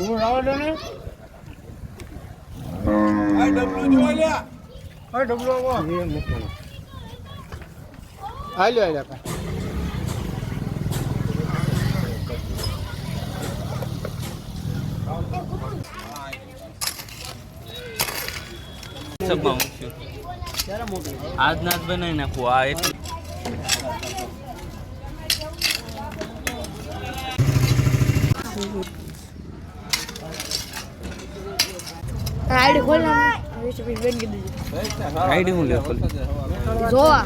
તું રાવા દે ને આ ડબલું જોવા લ્યા આ ડબલો આવો એ મૂકવાનો હાલ્યો હાલ્યો કા સબમાં મૂક્યું આજ ના જ બનાવી નાખું આ એટલે આઈડી ખોલ ના 20 રૂપિયા બેન કીધું આઈડી હું લે ખોલ જોવા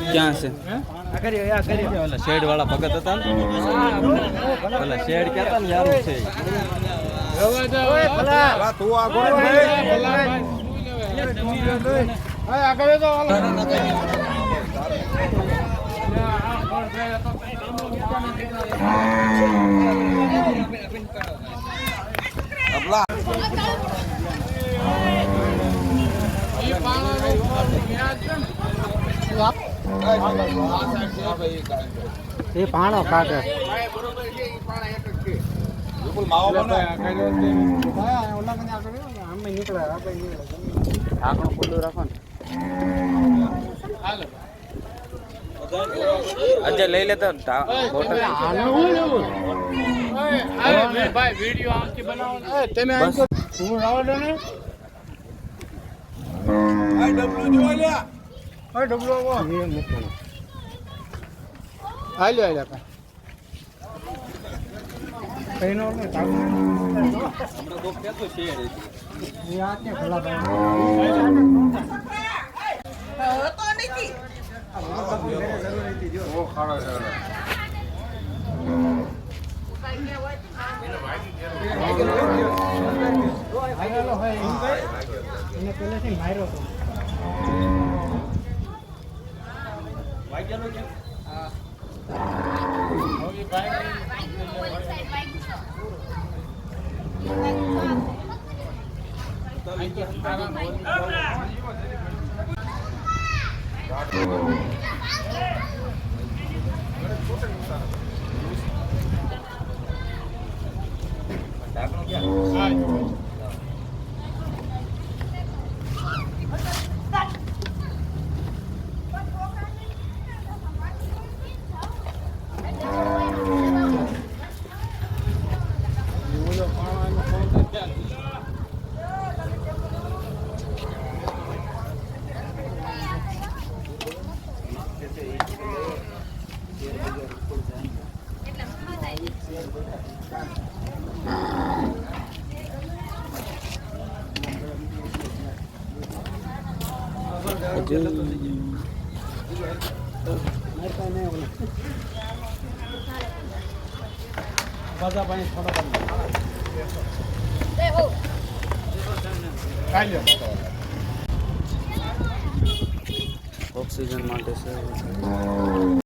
ક્યાં છે ઓલા શેડ વાળા ભગત હતા ને ઓલા શેડ કહેતા ને યાર છે ભલા તું આગળ આગળ તો એ પાણો કાઢે ઢાંકણું ખુલ્લું રાખો ને અજય લઈ લેતો બોટલ ભાઈ વિડિયો આમથી બનાવો તમે તું રાવા દે ને આ ડબલું જોવા લ્યા આ ડબલો આવો એ મૂકવાનો હાલ્યો હાલ્યો કા કઈ નો ને તાવ હમણાં તો કેતો શેડ એ આ કે ભલા ભાઈ તો નથી ઓ ખાડો છે એને પહેલેથી માર્યો હતો બધા પાણી થોડા ઓક્સિજન માટે છે